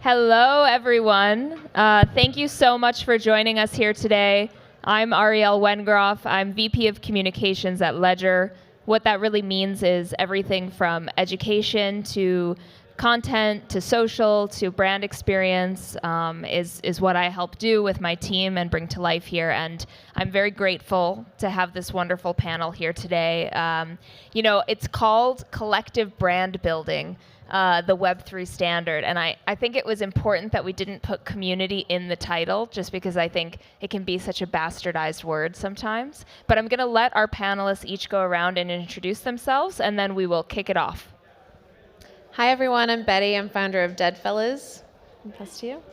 Hello, everyone. Thank you so much for joining us here today. I'm Ariel Wengroff. I'm VP of Communications at Ledger. What that really means is everything from education to content to social to brand experience is what I help do with my team and bring to life here. And I'm very grateful to have this wonderful panel here today. It's called Collective Brand Building. The Web3 standard. And I think it was important that we didn't put community in the title, just because I think it can be such a bastardized word sometimes. But I'm going to let our panelists each go around and introduce themselves, and then we will kick it off. Hi, everyone. I'm Betty. I'm founder of Deadfellaz. Pass to you.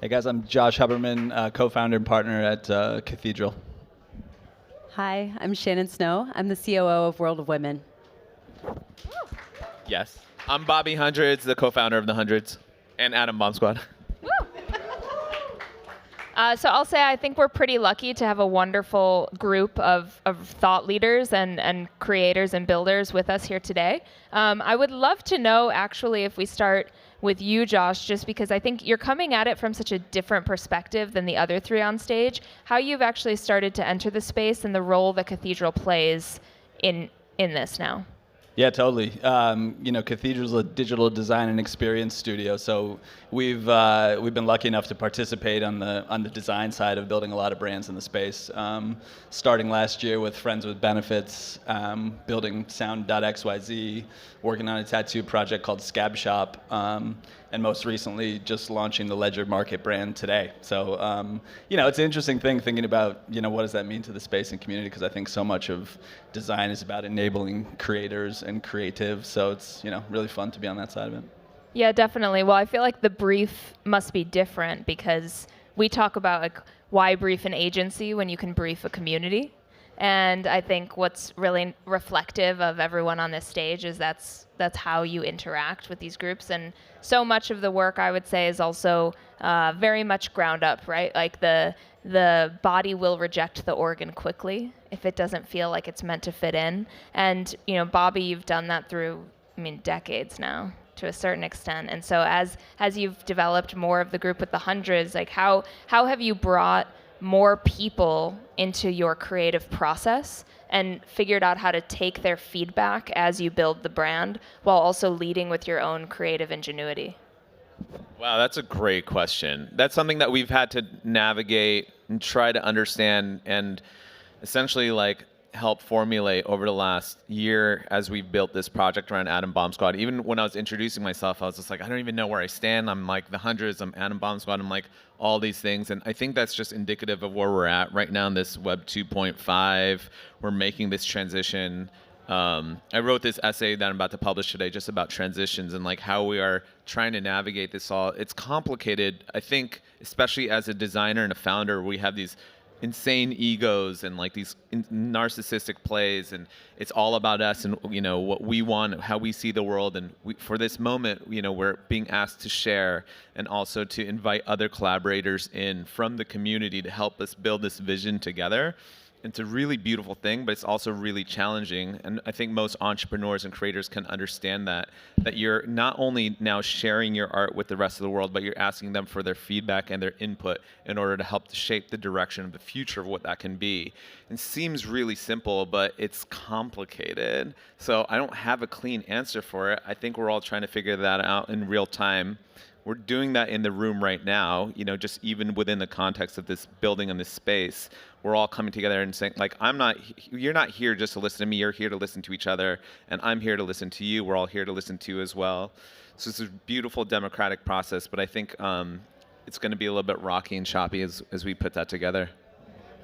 Hey, guys. I'm Josh Hubberman, co-founder and partner at Cthdrl. Hi, I'm Shannon Snow. I'm the COO of World of Women. Yes. I'm Bobby Hundreds, the co-founder of the Hundreds, and Atom Bomb Squad. So I'll say I think we're pretty lucky to have a wonderful group of thought leaders and creators and builders with us here today. I would love to know, actually, if we start with you, Josh, just because I think you're coming at it from such a different perspective than the other three on stage, how you've actually started to enter the space and the role that Cthdrl plays in this now. Yeah, totally. Cthdrl is a digital design and experience studio, so we've been lucky enough to participate on the design side of building a lot of brands in the space. Starting last year with Friends with Benefits, building Sound.xyz, working on a tattoo project called Scab Shop, and most recently just launching the Ledger Market brand today. So, it's an interesting thing thinking about, what does that mean to the space and community, because I think so much of design is about enabling creators and creatives. So it's, really fun to be on that side of it. Yeah, definitely. Well, I feel like the brief must be different because we talk about why brief an agency when you can brief a community. And I think what's really reflective of everyone on this stage is that's how you interact with these groups. And so much of the work, I would say, is also very much ground up, right? Like the body will reject the organ quickly if it doesn't feel like it's meant to fit in. And, Bobby, you've done that through, decades now to a certain extent. And so as you've developed more of the group with the Hundreds, how have you brought more people into your creative process and figured out how to take their feedback as you build the brand while also leading with your own creative ingenuity? Wow, that's a great question. That's something that we've had to navigate and try to understand and essentially help formulate over the last year as we've built this project around Atom Bomb Squad. Even when I was introducing myself, I was just like, I don't even know where I stand. I'm like the Hundreds, I'm Atom Bomb Squad, I'm like all these things. And I think that's just indicative of where we're at right now in this Web 2.5. We're making this transition. I wrote this essay that I'm about to publish today just about transitions and how we are trying to navigate this all. It's complicated. I think, especially as a designer and a founder, we have these insane egos and these narcissistic plays, and it's all about us and what we want, how we see the world. And for this moment, we're being asked to share and also to invite other collaborators in from the community to help us build this vision together. It's a really beautiful thing, but it's also really challenging. And I think most entrepreneurs and creators can understand that you're not only now sharing your art with the rest of the world, but you're asking them for their feedback and their input in order to help to shape the direction of the future of what that can be. It seems really simple, but it's complicated. So I don't have a clean answer for it. I think we're all trying to figure that out in real time. We're doing that in the room right now, just even within the context of this building and this space. We're all coming together and saying, you're not here just to listen to me, you're here to listen to each other, and I'm here to listen to you. We're all here to listen to you as well. So it's a beautiful democratic process, but I think it's going to be a little bit rocky and choppy as we put that together.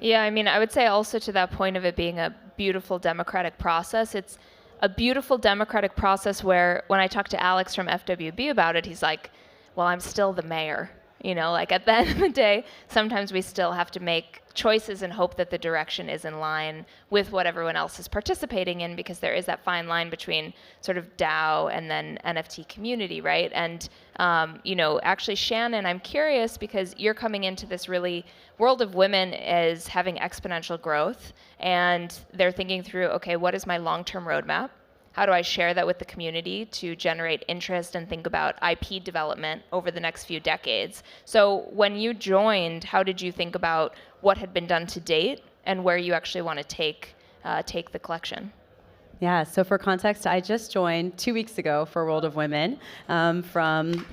Yeah, I would say also to that point of it being a beautiful democratic process, it's a beautiful democratic process where when I talked to Alex from FWB about it, he's like, well, I'm still the mayor. At the end of the day, sometimes we still have to make choices and hope that the direction is in line with what everyone else is participating in, because there is that fine line between sort of DAO and then NFT community, right? And, actually, Shannon, I'm curious because you're coming into this really World of Women is having exponential growth, and they're thinking through, okay, what is my long-term roadmap? how do I share that with the community to generate interest and think about IP development over the next few decades. So when you joined, how did you think about what had been done to date and where you actually want to take the collection? Yeah, so for context, I just joined 2 weeks ago for World of Women from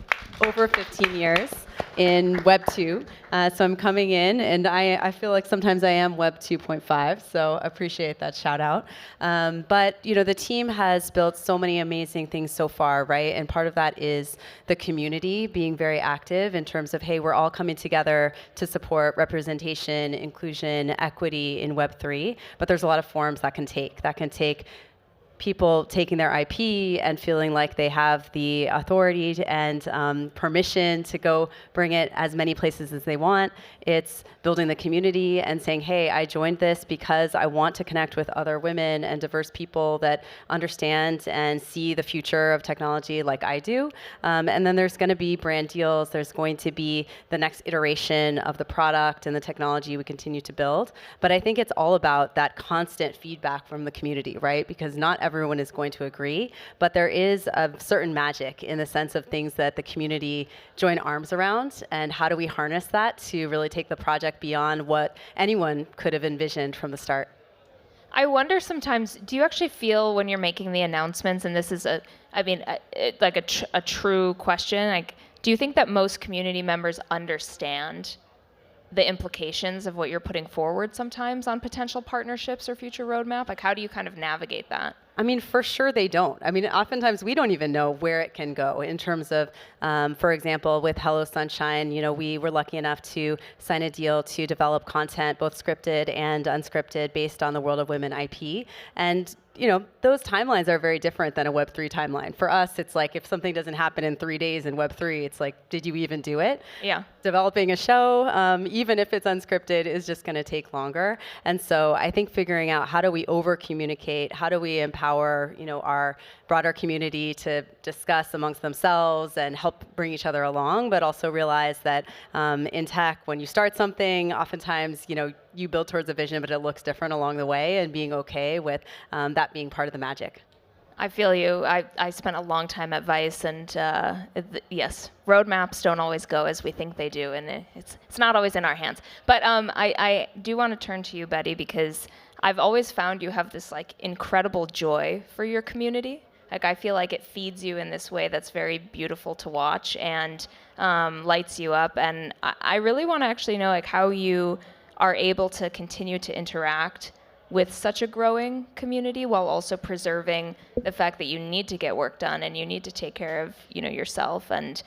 over 15 years in Web 2. So I'm coming in, and I feel like sometimes I am Web 2.5, so appreciate that shout out. But the team has built so many amazing things so far, right? And part of that is the community being very active in terms of, hey, we're all coming together to support representation, inclusion, equity in Web 3. But there's a lot of forms that can take. That can take people taking their IP and feeling like they have the authority and permission to go bring it as many places as they want. It's building the community and saying, hey, I joined this because I want to connect with other women and diverse people that understand and see the future of technology like I do. And then there's going to be brand deals. There's going to be the next iteration of the product and the technology we continue to build. But I think it's all about that constant feedback from the community, right? Because not everyone is going to agree, but there is a certain magic in the sense of things that the community join arms around, and how do we harness that to really take the project beyond what anyone could have envisioned from the start. I wonder sometimes, do you actually feel when you're making the announcements, and this is a true question, like, do you think that most community members understand the implications of what you're putting forward sometimes on potential partnerships or future roadmap? Like, how do you kind of navigate that? I mean, for sure they don't. I mean, oftentimes we don't even know where it can go in terms of, for example, with Hello Sunshine, we were lucky enough to sign a deal to develop content, both scripted and unscripted, based on the World of Women IP. And those timelines are very different than a Web3 timeline. For us, it's like if something doesn't happen in 3 days in Web3, it's like, did you even do it? Yeah. Developing a show, even if it's unscripted, is just going to take longer. And so I think figuring out how do we over-communicate, how do we empower our broader community to discuss amongst themselves and help bring each other along, but also realize that in tech, when you start something, oftentimes, you build towards a vision, but it looks different along the way, and being okay with that being part of the magic. I feel you. I spent a long time at Vice, and yes, roadmaps don't always go as we think they do, and it's not always in our hands. But I do want to turn to you, Betty, because I've always found you have this incredible joy for your community. I feel like it feeds you in this way that's very beautiful to watch and lights you up. And I really want to actually know how you are able to continue to interact with such a growing community while also preserving the fact that you need to get work done and you need to take care of yourself and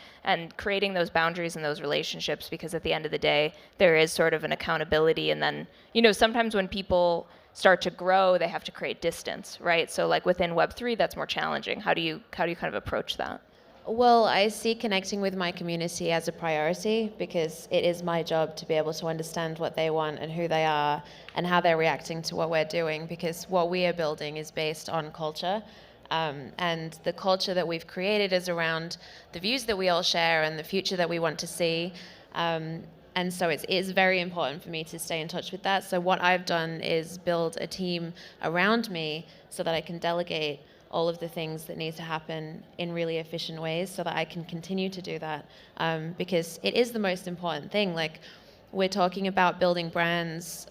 creating those boundaries and those relationships, because at the end of the day there is sort of an accountability, and then sometimes when people start to grow they have to create distance, right? So within Web3 that's more challenging. How do you kind of approach that? Well, I see connecting with my community as a priority, because it is my job to be able to understand what they want and who they are and how they're reacting to what we're doing, because what we are building is based on culture. And the culture that we've created is around the views that we all share and the future that we want to see. And so it is very important for me to stay in touch with that. So what I've done is build a team around me so that I can delegate all of the things that need to happen in really efficient ways so that I can continue to do that. Because it is the most important thing. We're talking about building brands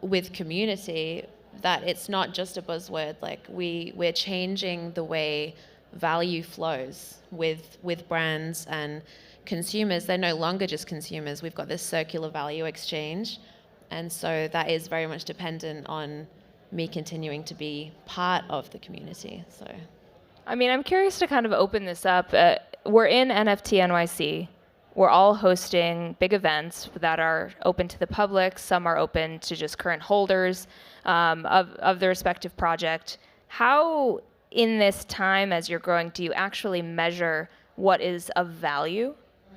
with community, that it's not just a buzzword. We're changing the way value flows with brands and consumers. They're no longer just consumers. We've got this circular value exchange. And so that is very much dependent on me continuing to be part of the community. So, I'm curious to kind of open this up. We're in NFT NYC. We're all hosting big events that are open to the public. Some are open to just current holders of the respective project. How, in this time as you're growing, do you actually measure what is of value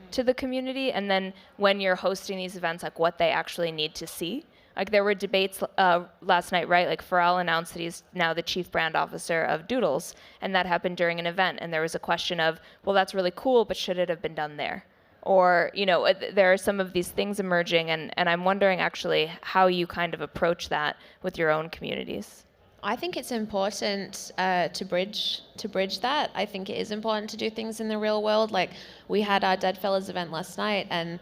to the community? And then when you're hosting these events, what they actually need to see? There were debates last night, right? Pharrell announced that he's now the chief brand officer of Doodles, and that happened during an event. And there was a question of, well, that's really cool, but should it have been done there? Or, there are some of these things emerging, and I'm wondering actually how you kind of approach that with your own communities. I think it's important to bridge that. I think it is important to do things in the real world. Like we had our Deadfellaz event last night, and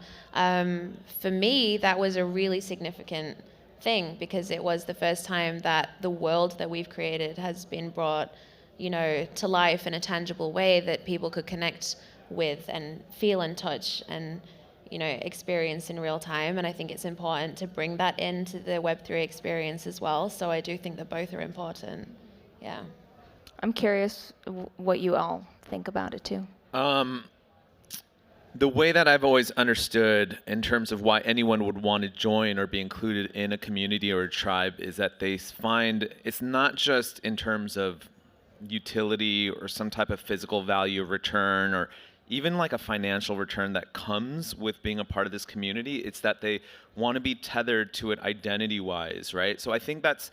for me that was a really significant thing because it was the first time that the world that we've created has been brought, to life in a tangible way that people could connect with and feel and touch and experience in real time. And I think it's important to bring that into the Web3 experience as well. So I do think that both are important. Yeah. I'm curious what you all think about it too. The way that I've always understood in terms of why anyone would want to join or be included in a community or a tribe is that they find it's not just in terms of utility or some type of physical value return or even like a financial return that comes with being a part of this community. It's that they want to be tethered to it identity-wise, right? So I think that's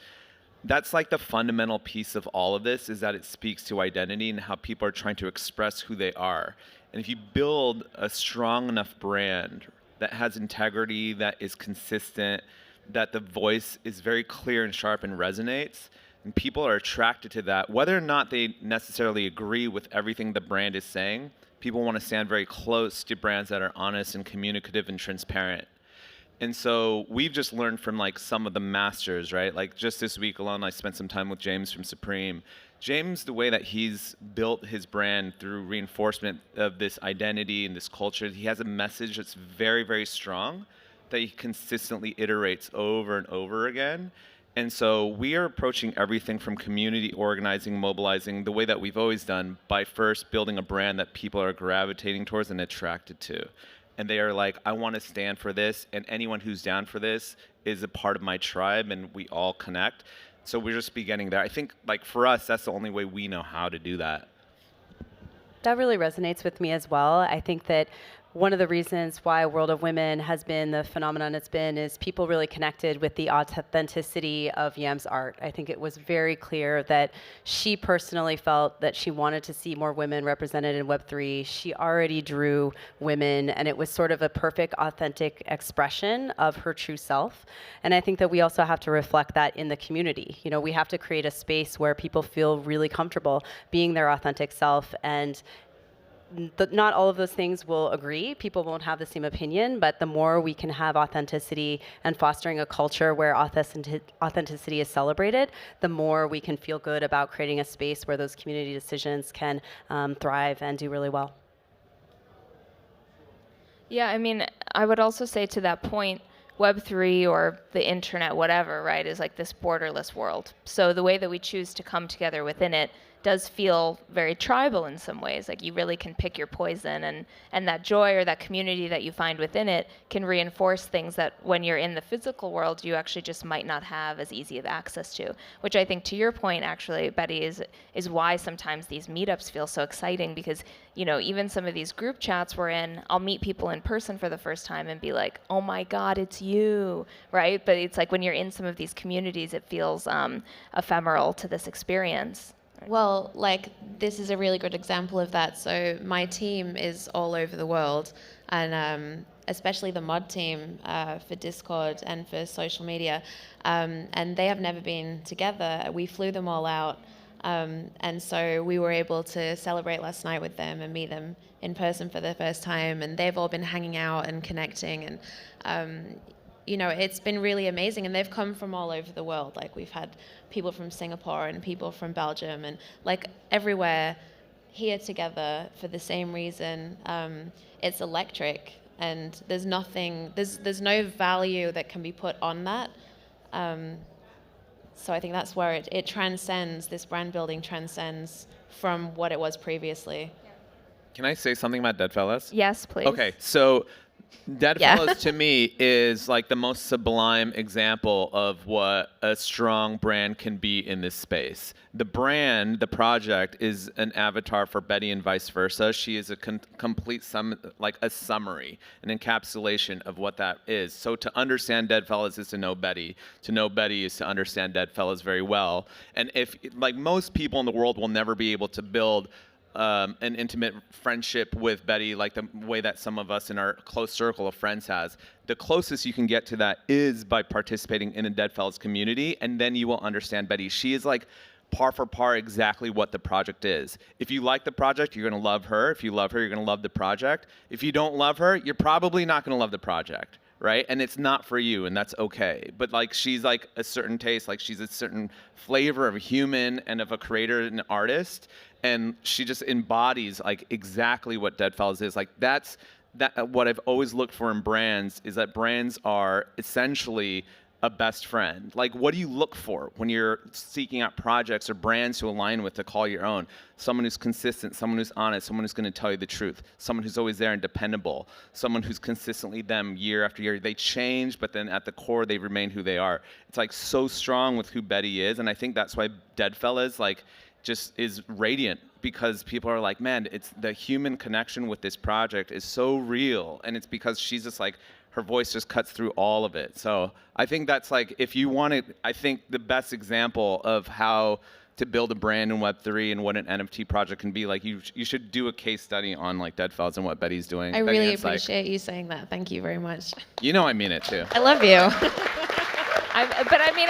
like the fundamental piece of all of this is that it speaks to identity and how people are trying to express who they are. And if you build a strong enough brand that has integrity, that is consistent, that the voice is very clear and sharp and resonates, and people are attracted to that, whether or not they necessarily agree with everything the brand is saying, people want to stand very close to brands that are honest and communicative and transparent. And so we've just learned from like some of the masters, right? Like just this week alone, I spent some time with James from Supreme. James, the way that he's built his brand through reinforcement of this identity and this culture, he has a message that's very, very strong that he consistently iterates over and over again. And so we are approaching everything from community organizing, mobilizing, the way that we've always done, by first building a brand that people are gravitating towards and attracted to. And they are like, I want to stand for this, and anyone who's down for this is a part of my tribe, and we all connect. So we're just beginning there. I think, like, for us, that's the only way we know how to do that. That really resonates with me as well. I think that one of the reasons why World of Women has been the phenomenon it's been is people really connected with the authenticity of Yam's art. I think it was very clear that she personally felt that she wanted to see more women represented in Web3. She already drew women, and it was sort of a perfect, authentic expression of her true self. And I think that we also have to reflect that in the community. You know, we have to create a space where people feel really comfortable being their authentic self, and not all of those things will agree. People won't have the same opinion, but the more we can have authenticity and fostering a culture where authenticity is celebrated, the more we can feel good about creating a space where those community decisions can thrive and do really well. Yeah, I mean, I would also say to that point, Web3 or the internet, whatever, right, is like this borderless world. So the way that we choose to come together within it does feel very tribal in some ways. Like you really can pick your poison, and that joy or that community that you find within it can reinforce things that when you're in the physical world, you actually just might not have as easy of access to, which I think to your point, actually, Betty, is why sometimes these meetups feel so exciting, because, you know, even some of these group chats we're in, I'll meet people in person for the first time and be like, oh my God, it's you, right? But it's like when you're in some of these communities, it feels ephemeral to this experience. Well, like, this is a really good example of that. So my team is all over the world, and especially the mod team for Discord and for social media, and they have never been together. We flew them all out, and so we were able to celebrate last night with them and meet them in person for the first time, and they've all been hanging out and connecting, and you know, it's been really amazing, and they've come from all over the world. Like, we've had people from Singapore and people from Belgium and like everywhere here together for the same reason. It's electric, and there's no value that can be put on that. So I think that's where it transcends, this brand building transcends from what it was previously. Can I say something about Deadfellaz? Yes, please. Okay, so Deadfellaz to me is like the most sublime example of what a strong brand can be in this space. The brand, the project, is an avatar for Betty and vice versa. She is a complete like a summary, an encapsulation of what that is. So to understand Deadfellaz is to know Betty. To know Betty is to understand Deadfellaz very well. And if, like, most people in the world will never be able to build an intimate friendship with Betty, like the way that some of us in our close circle of friends has. The closest you can get to that is by participating in a Deadfellaz community, and then you will understand Betty. She is like par for par exactly what the project is. If you like the project, you're going to love her. If you love her, you're going to love the project. If you don't love her, you're probably not going to love the project, right? And it's not for you, and that's okay. But like, she's like a certain taste, like she's a certain flavor of a human and of a creator and an artist, and she just embodies like exactly what Deadfellaz is. Like that's what I've always looked for in brands, is that brands are essentially a best friend. Like, what do you look for when you're seeking out projects or brands to align with, to call your own? Someone who's consistent, someone who's honest, someone who's going to tell you the truth, someone who's always there and dependable, someone who's consistently them year after year. They change, but then at the core, they remain who they are. It's like so strong with who Betty is, and I think that's why Deadfellaz like just is radiant, because people are like, man, it's the human connection with this project is so real, and it's because she's just like, her voice just cuts through all of it. So I think that's like, if you want to, I think the best example of how to build a brand in Web3 and what an NFT project can be, like you should do a case study on like Deadfellaz and what Betty's doing. I really appreciate you saying that. Thank you very much. You know I mean it too. I love you. But I mean,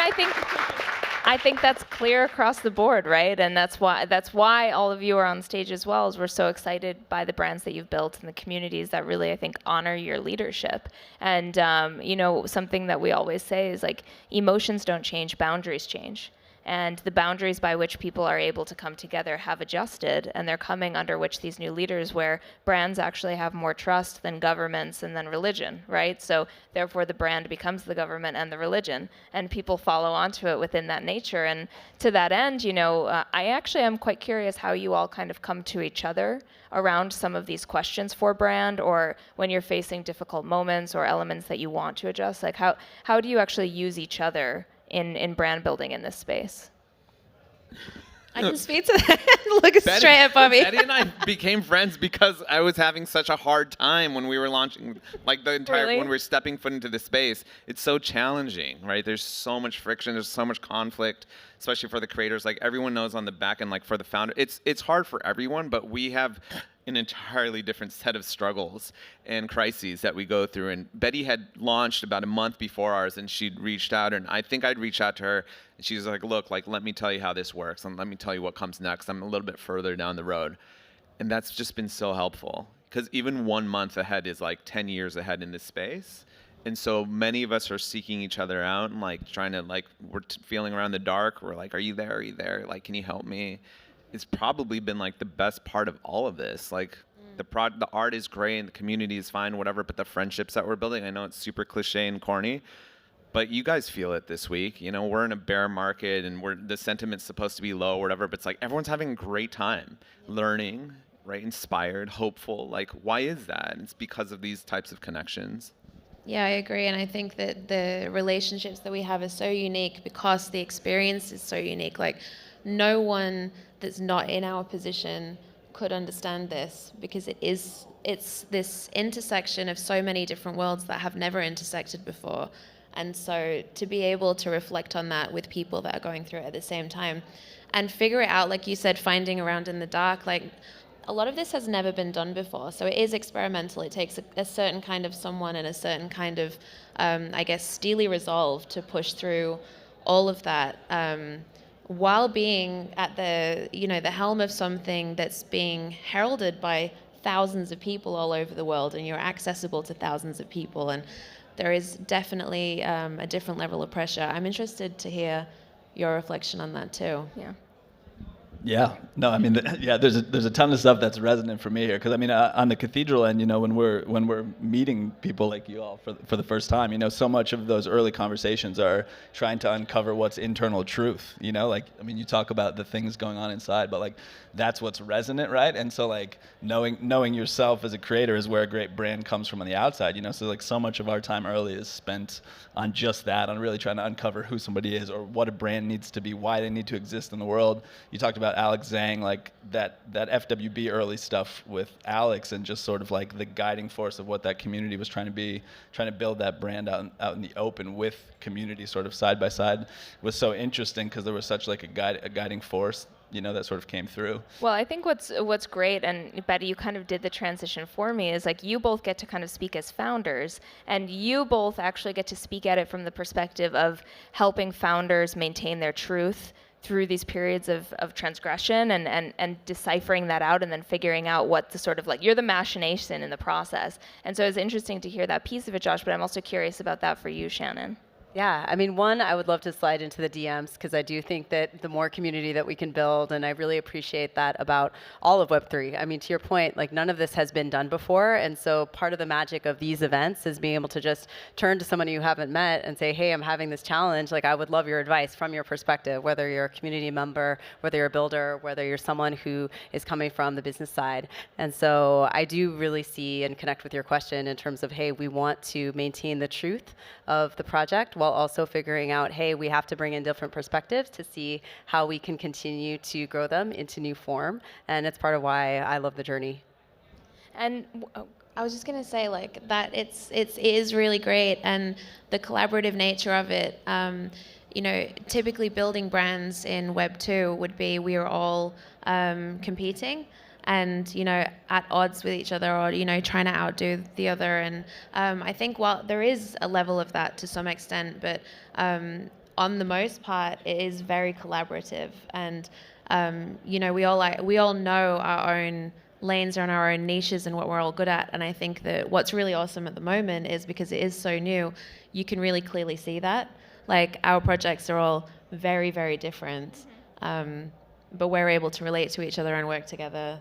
I think that's clear across the board, right? And that's why all of you are on stage as well, is we're so excited by the brands that you've built and the communities that really, I think, honor your leadership. And you know, something that we always say is like, emotions don't change, boundaries change. And the boundaries by which people are able to come together have adjusted, and they're coming under which these new leaders, where brands actually have more trust than governments and then religion, right? So therefore the brand becomes the government and the religion, and people follow onto it within that nature. And to that end, you know, I actually am quite curious how you all kind of come to each other around some of these questions for brand, or when you're facing difficult moments or elements that you want to adjust. Like how do you actually use each other in brand building in this space? I can speak to that. Look straight at Bobby. Betty and I became friends because I was having such a hard time when we were launching, like the entire, Really? when we were stepping foot into the space. It's so challenging, right? There's so much friction, there's so much conflict, especially for the creators. Like everyone knows on the back end, like for the founder, it's hard for everyone, but we have an entirely different set of struggles and crises that we go through. And Betty had launched about a month before ours, and she'd reached out, and I think I'd reached out to her, and she's like, look, like, let me tell you how this works, and let me tell you what comes next. I'm a little bit further down the road. And that's just been so helpful, because even 1 month ahead is like 10 years ahead in this space. And so many of us are seeking each other out and like trying to, like, we're feeling around the dark. We're like, are you there? Are you there? Like, can you help me? It's probably been like the best part of all of this. Like the art is great and the community is fine, whatever, but the friendships that we're building, I know it's super cliche and corny, but you guys feel it this week. You know, we're in a bear market and the sentiment's supposed to be low or whatever, but it's like everyone's having a great time learning, right? Inspired, hopeful. Like, why is that? And it's because of these types of connections. Yeah, I agree. And I think that the relationships that we have are so unique because the experience is so unique. Like, no one that's not in our position could understand this, because it's this intersection of so many different worlds that have never intersected before. And so to be able to reflect on that with people that are going through it at the same time and figure it out, like you said, finding around in the dark, like a lot of this has never been done before. So it is experimental. It takes a certain kind of someone and a certain kind of, I guess, steely resolve to push through all of that. While being at the helm of something that's being heralded by thousands of people all over the world, and you're accessible to thousands of people, and there is definitely a different level of pressure. I'm interested to hear your reflection on that too. Yeah. Yeah, no, I mean, there's a ton of stuff that's resonant for me here, because I mean, on the Cthdrl end, you know, when we're meeting people like you all for the first time, you know, so much of those early conversations are trying to uncover what's internal truth. You know, like, I mean, you talk about the things going on inside, but like that's what's resonant, right? And so like knowing yourself as a creator is where a great brand comes from on the outside. You know, so like so much of our time early is spent on just that, on really trying to uncover who somebody is or what a brand needs to be, why they need to exist in the world. You talked about Alex Zhang, like that FWB early stuff with Alex, and just sort of like the guiding force of what that community was trying to build that brand out in the open with community sort of side by side was so interesting, because there was such like a guiding force that sort of came through. Well, I think what's great, and Betty, you kind of did the transition for me, is like you both get to kind of speak as founders, and you both actually get to speak at it from the perspective of helping founders maintain their truth through these periods of transgression and deciphering that out and then figuring out what the sort of like, you're the machination in the process. And so it's interesting to hear that piece of it, Josh, but I'm also curious about that for you, Shannon. Yeah, I mean, one, I would love to slide into the DMs because I do think that the more community that we can build, and I really appreciate that about all of Web3. I mean, to your point, like none of this has been done before, and so part of the magic of these events is being able to just turn to someone you haven't met and say, hey, I'm having this challenge, like I would love your advice from your perspective, whether you're a community member, whether you're a builder, whether you're someone who is coming from the business side. And so I do really see and connect with your question in terms of, hey, we want to maintain the truth of the project while also figuring out, hey, we have to bring in different perspectives to see how we can continue to grow them into new form. And it's part of why I love the journey. And I was just gonna say like that it is really great, and the collaborative nature of it. Typically building brands in Web 2 would be we are all competing and at odds with each other, or trying to outdo the other. And I think while there is a level of that to some extent, but on the most part it is very collaborative. And we all know our own lanes and our own niches and what we're all good at. And I think that what's really awesome at the moment is because it is so new, you can really clearly see that. Like our projects are all very, very different, but we're able to relate to each other and work together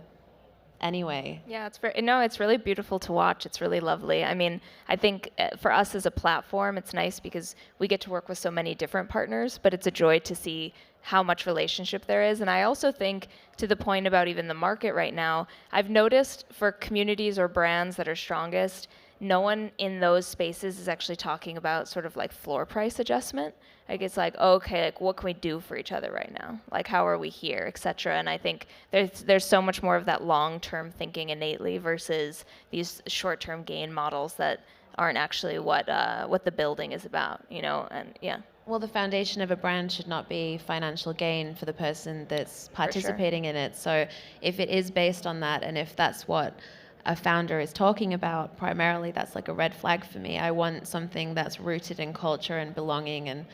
anyway. yeah, it's really beautiful to watch. It's really lovely. I mean, I think for us as a platform, it's nice because we get to work with so many different partners, but it's a joy to see how much relationship there is. And I also think, to the point about even the market right now, I've noticed for communities or brands that are strongest, no one in those spaces is actually talking about sort of like floor price adjustment. Like it's like, okay, like what can we do for each other right now? Like how are we here, et cetera. And I think there's so much more of that long-term thinking innately versus these short-term gain models that aren't actually what the building is about, and yeah. Well, the foundation of a brand should not be financial gain for the person that's participating in it. So if it is based on that, and if that's what a founder is talking about primarily, that's like a red flag for me. I want something that's rooted in culture and belonging and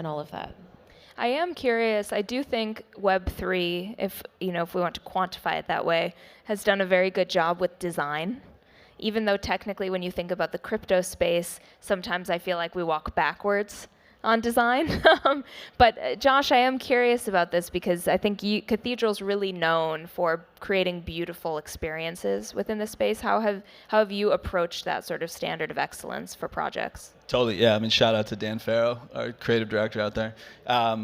all of that. I am curious. I do think Web3, if we want to quantify it that way, has done a very good job with design. Even though technically when you think about the crypto space, sometimes I feel like we walk backwards on design. But Josh, I am curious about this because I think Cthdrl's really known for creating beautiful experiences within the space. How have you approached that sort of standard of excellence for projects? Totally, yeah. I mean, shout out to Dan Farrow, our creative director out there. I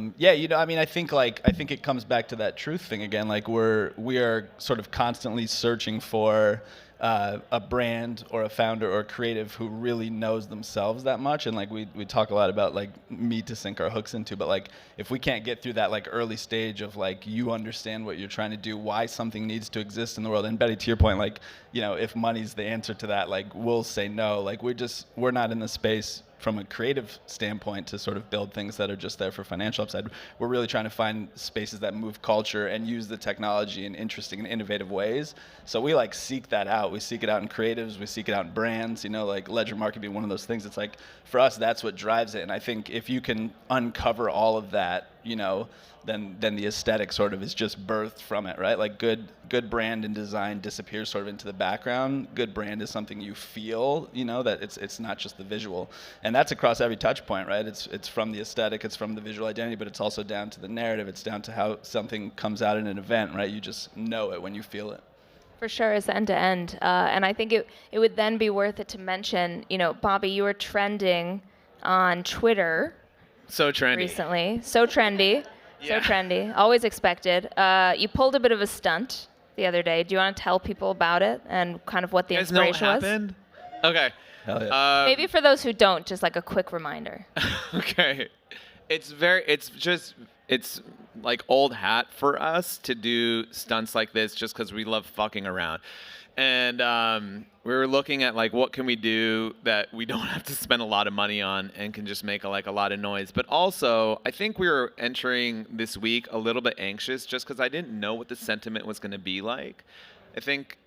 think it comes back to that truth thing again. Like we are sort of constantly searching for a brand or a founder or a creative who really knows themselves that much. And like we talk a lot about like meat to sink our hooks into, but like if we can't get through that like early stage of like you understand what you're trying to do, why something needs to exist in the world. And Betty, to your point, like if money's the answer to that, like we'll say no. Like we're not in the space from a creative standpoint to sort of build things that are just there for financial upside. We're really trying to find spaces that move culture and use the technology in interesting and innovative ways. So we like seek that out. We seek it out in creatives. We seek it out in brands. Like Ledger Market being one of those things. It's like for us, that's what drives it. And I think if you can uncover all of that, then the aesthetic sort of is just birthed from it, right? Like good brand and design disappears sort of into the background. Good brand is something you feel, that it's not just the visual. And that's across every touch point, right? It's from the aesthetic, it's from the visual identity, but it's also down to the narrative. It's down to how something comes out in an event, right? You just know it when you feel it. For sure, it's end to end. And I think it would then be worth it to mention, Bobby, you were trending on Twitter. So trendy. Recently. So trendy. Yeah. So trendy. Always expected. You pulled a bit of a stunt the other day. Do you want to tell people about it and kind of what the inspiration was? You guys know what happened? Okay. Hell yeah. Maybe for those who don't, just like a quick reminder. Okay. It's like old hat for us to do stunts like this just because we love fucking around. And we were looking at like what can we do that we don't have to spend a lot of money on and can just make a lot of noise. But also, I think we were entering this week a little bit anxious just because I didn't know what the sentiment was going to be like. I think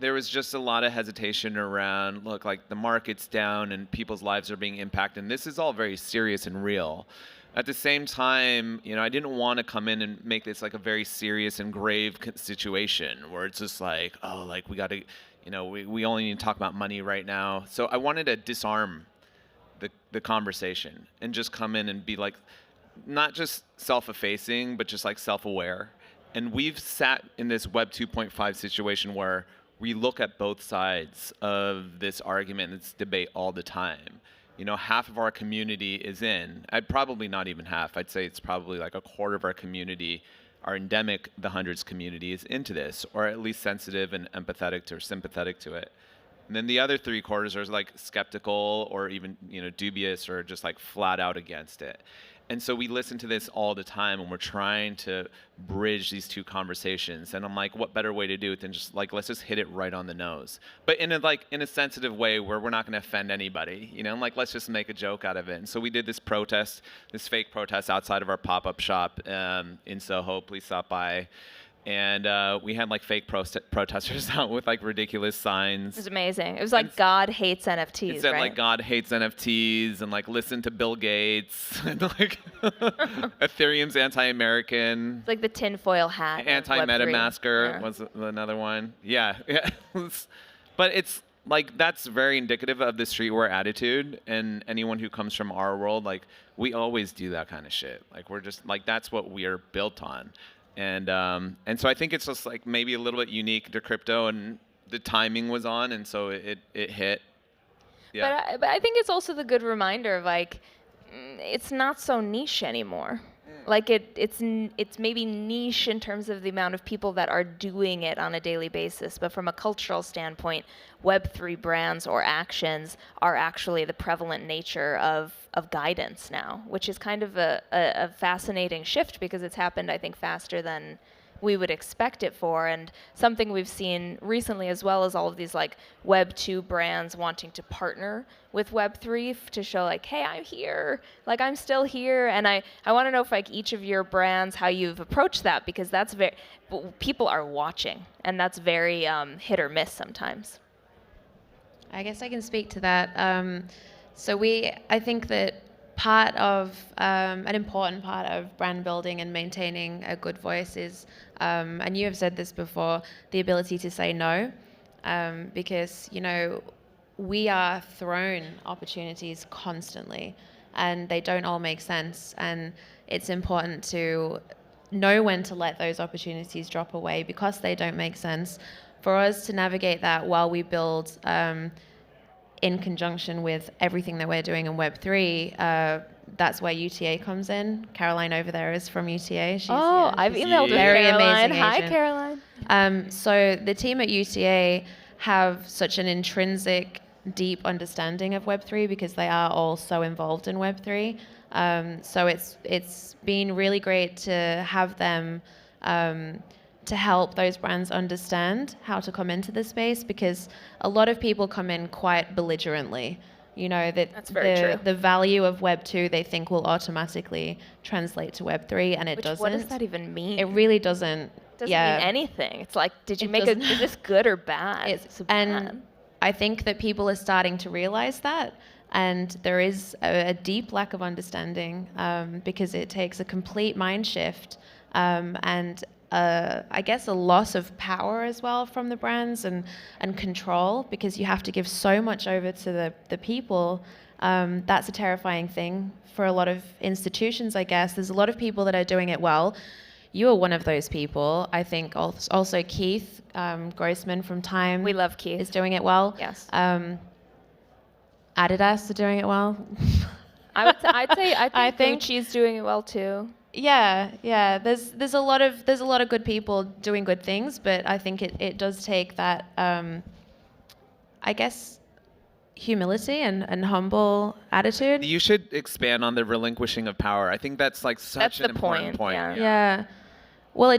there was just a lot of hesitation around, look, like the market's down and people's lives are being impacted. And this is all very serious and real. At the same time, I didn't want to come in and make this like a very serious and grave situation where it's just like, oh, like we got to, we only need to talk about money right now. So I wanted to disarm the conversation and just come in and be like, not just self-effacing, but just like self-aware. And we've sat in this Web 2.5 situation where we look at both sides of this argument and this debate all the time. Half of our community is in, probably not even half, I'd say it's probably like a quarter of our community, our endemic, the hundreds community is into this, or at least sensitive and empathetic or sympathetic to it. And then the other 3/4 are like skeptical or even, dubious or just like flat out against it. And so we listen to this all the time and we're trying to bridge these two conversations. And I'm like, what better way to do it than just like, let's just hit it right on the nose. But in a sensitive way where we're not going to offend anybody, I'm like, let's just make a joke out of it. And so we did this protest, this fake protest outside of our pop-up shop in Soho. Please stop by. And we had like fake protesters out with like ridiculous signs. It was amazing. It was like God hates NFTs, it said right? like God hates NFTs and like listen to Bill Gates and like Ethereum's anti-American. It's like the tinfoil hat. Anti-MetaMasker was another one. Yeah. But it's like that's very indicative of the streetwear attitude, and anyone who comes from our world, like we always do that kind of shit. Like we're just like that's what we are built on. And so I think it's just like maybe a little bit unique to crypto, and the timing was on, and so it hit. Yeah. But I think it's also the good reminder of like, it's not so niche anymore. Like it's maybe niche in terms of the amount of people that are doing it on a daily basis, but from a cultural standpoint, Web3 brands or actions are actually the prevalent nature of guidance now, which is kind of a fascinating shift because it's happened, I think, faster than we would expect it for, and something we've seen recently as well as all of these like Web 2 brands wanting to partner with Web 3 to show like, hey, I'm here, like I'm still here. And I want to know if like each of your brands, how you've approached that, because that's very, people are watching and that's very hit or miss sometimes. I guess I can speak to that. I think that part of an important part of brand building and maintaining a good voice is, and you have said this before, the ability to say no, because we are thrown opportunities constantly, and they don't all make sense, and it's important to know when to let those opportunities drop away because they don't make sense. For us to navigate that while we build in conjunction with everything that we're doing in Web3, that's where UTA comes in. Caroline over there is from UTA. I've emailed with very Caroline. amazing Hi, agent. Caroline. So the team at UTA have such an intrinsic, deep understanding of Web3 because they are all so involved in Web3. So it's been really great to have them to help those brands understand how to come into the space, because a lot of people come in quite belligerently. That's very true. The value of Web 2 they think will automatically translate to Web 3, and it doesn't. What does that even mean? It really doesn't. It doesn't mean anything. It's like, did you make is this good or bad? It's bad. And I think that people are starting to realize that, and there is a deep lack of understanding because it takes a complete mind shift and I guess a loss of power as well from the brands and control, because you have to give so much over to the people. That's a terrifying thing for a lot of institutions, I guess. There's a lot of people that are doing it well. You are one of those people. I think also Keith Grossman from Time. We love Keith. Is doing it well. Yes. Adidas are doing it well. I'd say I think Gucci's doing it well too. Yeah. There's a lot of good people doing good things, but I think it does take that, I guess, humility and humble attitude. You should expand on the relinquishing of power. I think that's like such an important point. Yeah. Well,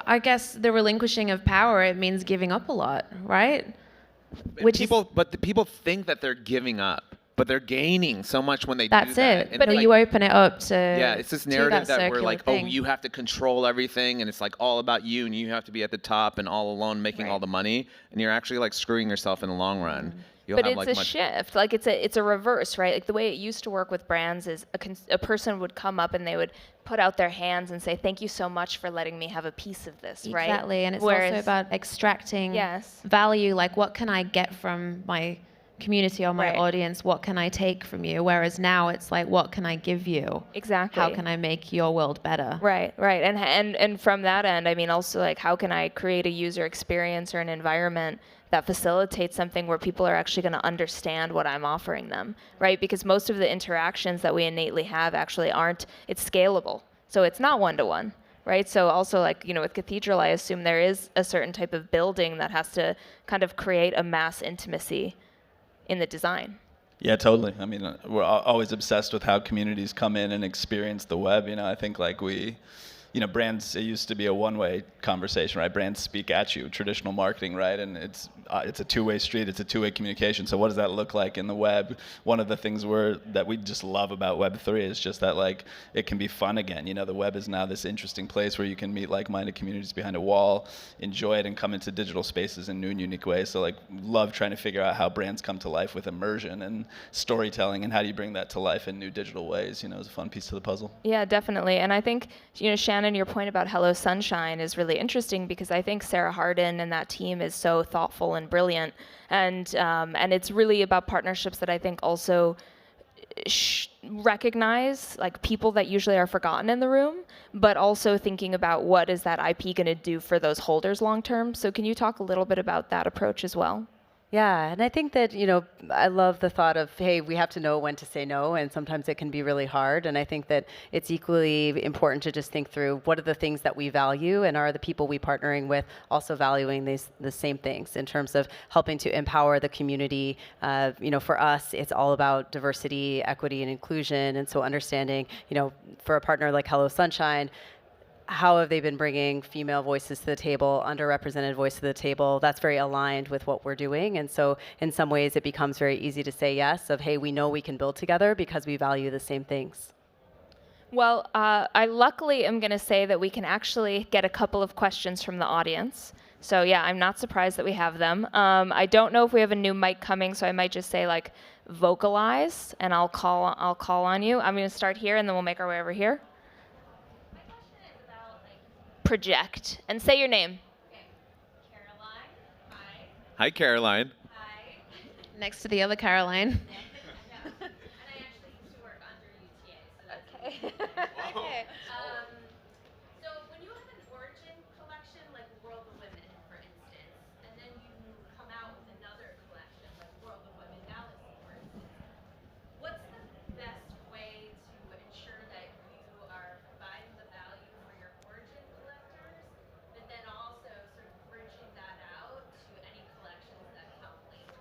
I guess the relinquishing of power, it means giving up a lot, right? But the people think that they're giving up, but they're gaining so much when they do that. That's it. And But like, you open it up to it's this narrative that we're like, thing. oh, you have to control everything, and it's like all about you, and you have to be at the top and all alone making all the money, and you're actually like screwing yourself in the long run. But it's a shift. Like it's a reverse, right? Like the way it used to work with brands is a person would come up and they would put out their hands and say, "Thank you so much for letting me have a piece of this," right? Exactly, and it's also about extracting value. Like, what can I get from my community or my audience? What can I take from you? Whereas now it's like, what can I give you? Exactly. How can I make your world better? Right. And from that end, I mean, also like, how can I create a user experience or an environment that facilitates something where people are actually going to understand what I'm offering them, right? Because most of the interactions that we innately have actually aren't, it's scalable. So it's not one-to-one, right? So also like, with Cthdrl, I assume there is a certain type of building that has to kind of create a mass intimacy in the design. Yeah, totally. I mean, we're always obsessed with how communities come in and experience the web. I think like brands, it used to be a one-way conversation, right? Brands speak at you, traditional marketing, right? And it's a two-way street, it's a two-way communication. So what does that look like in the web? One of the things that we just love about Web3 is just that like it can be fun again. The web is now this interesting place where you can meet like-minded communities behind a wall, enjoy it, and come into digital spaces in new and unique ways. So like love trying to figure out how brands come to life with immersion and storytelling, and how do you bring that to life in new digital ways, is a fun piece to the puzzle. Yeah, definitely. And I think, Shannon, your point about Hello Sunshine is really interesting, because I think Sarah Hardin and that team is so thoughtful and brilliant, and it's really about partnerships that I think also recognize like people that usually are forgotten in the room, but also thinking about what is that IP going to do for those holders long term. So can you talk a little bit about that approach as well? Yeah, and I think that, I love the thought of, hey, we have to know when to say no, and sometimes it can be really hard. And I think that it's equally important to just think through what are the things that we value, and are the people we partnering with also valuing the same things in terms of helping to empower the community. For us, it's all about diversity, equity, and inclusion. And so understanding, for a partner like Hello Sunshine, how have they been bringing female voices to the table, underrepresented voice to the table? That's very aligned with what we're doing. And so in some ways it becomes very easy to say yes of, hey, we know we can build together because we value the same things. Well, I luckily am going to say that we can actually get a couple of questions from the audience. So yeah, I'm not surprised that we have them. I don't know if we have a new mic coming, so I might just say like vocalize, and I'll call on you. I'm going to start here, and then we'll make our way over here. Project and say your name. Okay. Caroline. Hi. Hi, Caroline. Hi. Next to the other Caroline. And I actually used to work under UTA. So Okay. okay. So when you have an origin collection like World of Women, for instance, and then you come out with another collection like World of Women Galaxy, for instance, what's the best way to ensure that you are providing the value for your origin collectors, but then also sort of bridging that out to any collections that come later?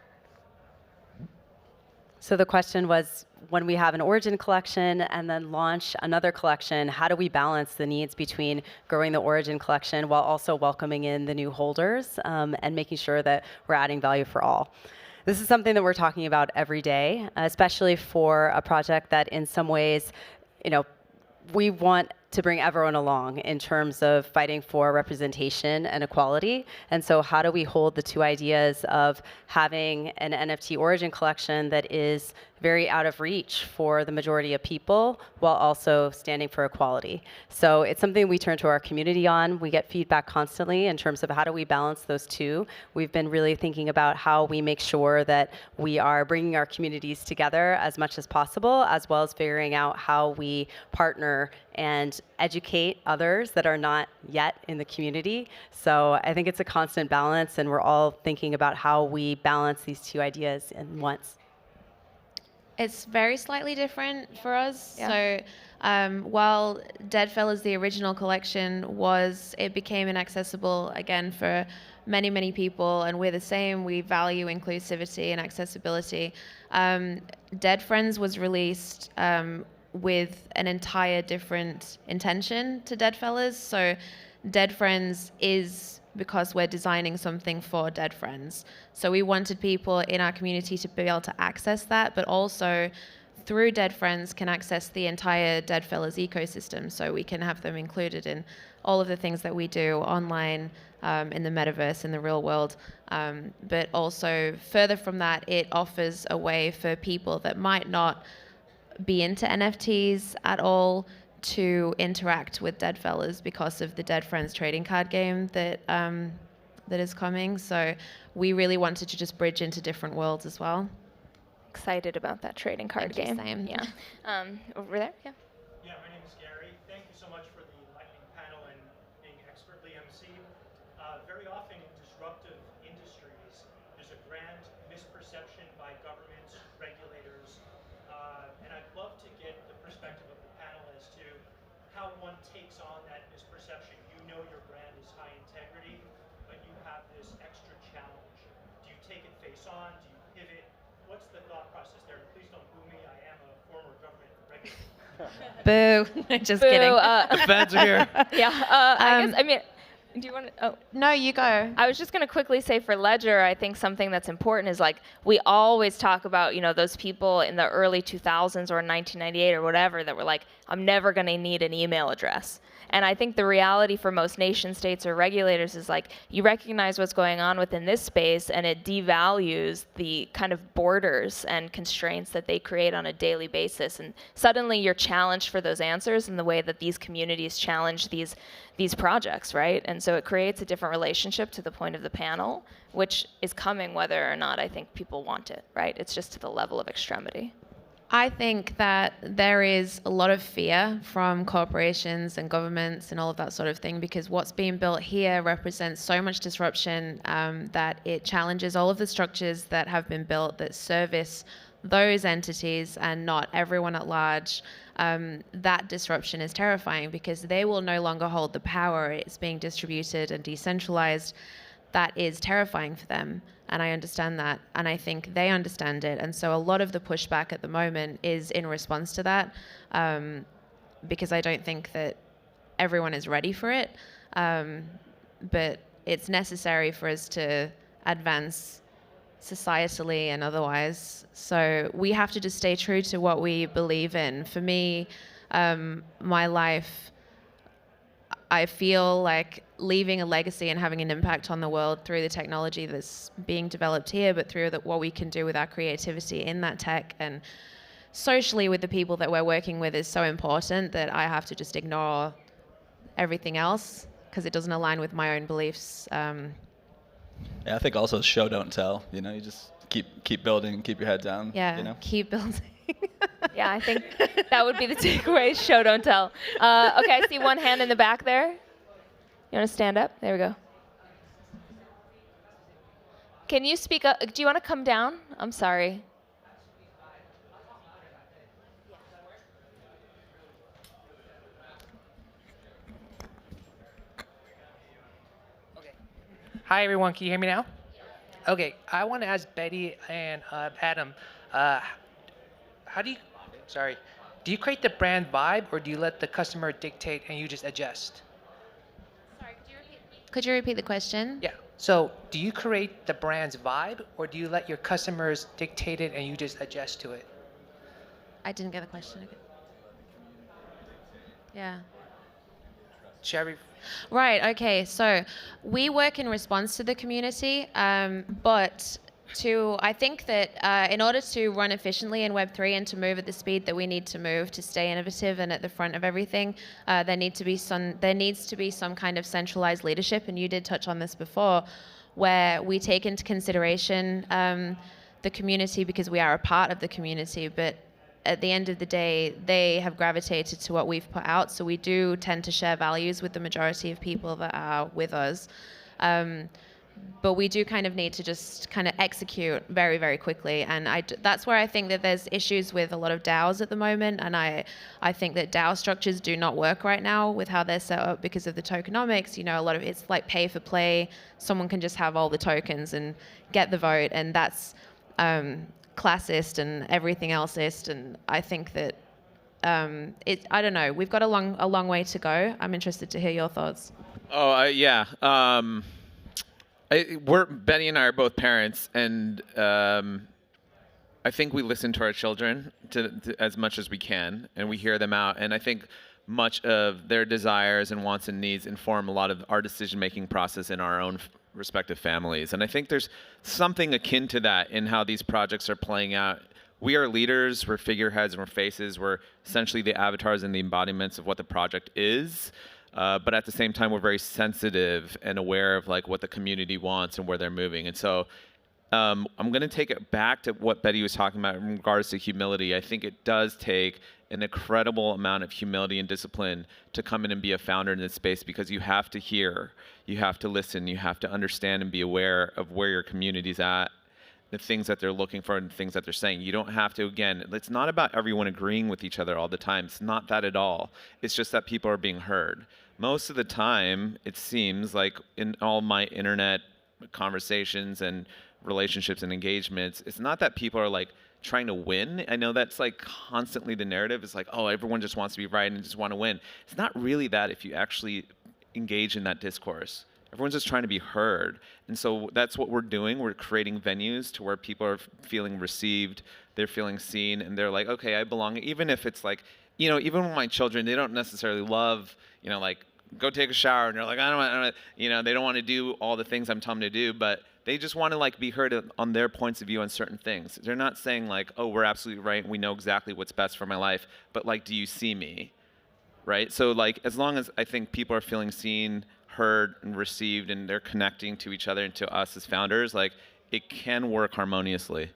So the question was, when we have an origin collection and then launch another collection, how do we balance the needs between growing the origin collection while also welcoming in the new holders, and making sure that we're adding value for all? This is something that we're talking about every day, especially for a project that in some ways, we want to bring everyone along in terms of fighting for representation and equality. And so how do we hold the two ideas of having an NFT origin collection that is very out of reach for the majority of people while also standing for equality? So it's something we turn to our community on. We get feedback constantly in terms of how do we balance those two. We've been really thinking about how we make sure that we are bringing our communities together as much as possible, as well as figuring out how we partner and educate others that are not yet in the community. So I think it's a constant balance, and we're all thinking about how we balance these two ideas in once. It's very slightly different for us. Yeah. So while Deadfellaz, the original collection, it became inaccessible again for many, many people, and we're the same. We value inclusivity and accessibility. Dead Friends was released with an entire different intention to Deadfellaz. So Dead Friends is because we're designing something for dead friends. So we wanted people in our community to be able to access that, but also through Dead Friends can access the entire Deadfellaz ecosystem. So we can have them included in all of the things that we do online, in the metaverse, in the real world. But also further from that, it offers a way for people that might not be into NFTs at all to interact with Deadfellaz because of the Dead Friends trading card game that is coming. So we really wanted to just bridge into different worlds as well. Excited about that trading card Thank you, game. same. Yeah. Over there. Yeah. Yeah, my name is Gary. Thank you so much for the enlightening panel and being expertly emceed. Very often in disruptive industries, there's a grand misperception by governments, regulators, and I'd love to get the perspective of the panel as to how one takes on that misperception. You know your brand is high integrity, but you have this extra challenge. Do you take it face on? Do you pivot? What's the thought process there? And please don't boo me. I am a former government regulator. Boo. Just Boo, kidding. The fans are here. Yeah. I mean, do you want to? Oh. No, you go. I was just going to quickly say for Ledger, I think something that's important is like we always talk about, those people in the early 2000s or 1998 or whatever that were like, I'm never going to need an email address. And I think the reality for most nation states or regulators is like you recognize what's going on within this space and it devalues the kind of borders and constraints that they create on a daily basis. And suddenly you're challenged for those answers in the way that these communities challenge these projects, right? And so it creates a different relationship to the point of the panel, which is coming whether or not I think people want it, right? It's just to the level of extremity. I think that there is a lot of fear from corporations and governments and all of that sort of thing because what's being built here represents so much disruption that it challenges all of the structures that have been built that service those entities and not everyone at large. That disruption is terrifying because they will no longer hold the power. It's being distributed and decentralized. That is terrifying for them. And I understand that. And I think they understand it. And so a lot of the pushback at the moment is in response to that because I don't think that everyone is ready for it. But it's necessary for us to advance societally and otherwise. So we have to just stay true to what we believe in. For me, my life, I feel like leaving a legacy and having an impact on the world through the technology that's being developed here, but through what we can do with our creativity in that tech and socially with the people that we're working with is so important that I have to just ignore everything else because it doesn't align with my own beliefs. Yeah, I think also show don't tell. You just keep building, keep your head down. Yeah, keep building. Yeah, I think that would be the takeaway. Show, don't tell. Okay, I see one hand in the back there. You want to stand up? There we go. Can you speak up? Do you want to come down? I'm sorry. Okay. Hi, everyone. Can you hear me now? Okay. I want to ask Betty and Adam, do you create the brand vibe or do you let the customer dictate and you just adjust? Sorry, could you repeat the question? Yeah. So do you create the brand's vibe or do you let your customers dictate it and you just adjust to it? I didn't get the question. Yeah. Sherry? Right, okay. So we work in response to the community, but I think that in order to run efficiently in Web3 and to move at the speed that we need to move to stay innovative and at the front of everything, there needs to be some kind of centralized leadership, and you did touch on this before, where we take into consideration the community because we are a part of the community, but at the end of the day, they have gravitated to what we've put out, so we do tend to share values with the majority of people that are with us. But we do kind of need to just kind of execute very, very quickly. And that's where I think that there's issues with a lot of DAOs at the moment. And I think that DAO structures do not work right now with how they're set up because of the tokenomics. A lot of it's like pay for play. Someone can just have all the tokens and get the vote. And that's classist and everything else-ist. And I think that I don't know. We've got a long way to go. I'm interested to hear your thoughts. Oh, yeah. Benny and I are both parents, and I think we listen to our children as much as we can, and we hear them out. And I think much of their desires and wants and needs inform a lot of our decision-making process in our own respective families. And I think there's something akin to that in how these projects are playing out. We are leaders, we're figureheads, and we're faces. We're essentially the avatars and the embodiments of what the project is. But at the same time, we're very sensitive and aware of like what the community wants and where they're moving. And so I'm going to take it back to what Betty was talking about in regards to humility. I think it does take an incredible amount of humility and discipline to come in and be a founder in this space, because you have to hear, you have to listen, you have to understand and be aware of where your community's at, the things that they're looking for and the things that they're saying. You don't have to, again, it's not about everyone agreeing with each other all the time. It's not that at all. It's just that people are being heard. Most of the time, it seems like in all my internet conversations and relationships and engagements, it's not that people are like trying to win. I know that's like constantly the narrative. It's like, oh, everyone just wants to be right and just want to win. It's not really that if you actually engage in that discourse. Everyone's just trying to be heard. And so that's what we're doing. We're creating venues to where people are feeling received, they're feeling seen, and they're like, okay, I belong. Even if it's like, you know, even with my children, they don't necessarily love, you know, like, go take a shower, and they're like, I don't, you know, they don't want to do all the things I'm telling them to do, but they just want to like be heard on their points of view on certain things. They're not saying like, oh, we're absolutely right, we know exactly what's best for my life, but like, do you see me? Right? So like, as long as I think people are feeling seen, heard, and received, and they're connecting to each other and to us as founders, like, it can work harmoniously.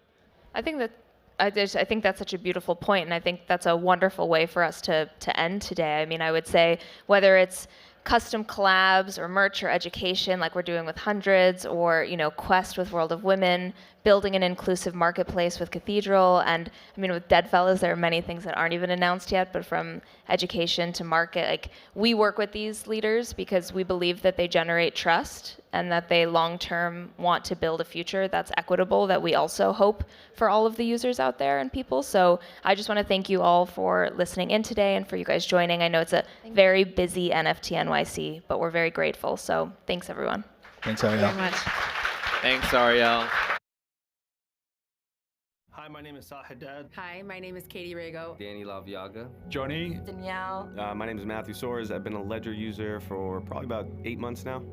I think that I think that's such a beautiful point, and I think that's a wonderful way for us to end today. I mean, I would say whether it's custom collabs or merch or education like we're doing with Hundreds, or, you know, Quest with World of Women, building an inclusive marketplace with Cthdrl, and I mean with Deadfellaz there are many things that aren't even announced yet, but from education to market, like we work with these leaders because we believe that they generate trust and that they long-term want to build a future that's equitable, that we also hope for all of the users out there and people. So I just want to thank you all for listening in today and for you guys joining. I know it's a very busy NFT NYC, but we're very grateful. So thanks everyone. Thanks, Ariel. Very much. Thanks, Ariel. Hi, my name is Sahadad. Hi, my name is Katie Rago. Danny Laviaga. Johnny. Danielle. My name is Matthew Soares. I've been a Ledger user for probably about 8 months now.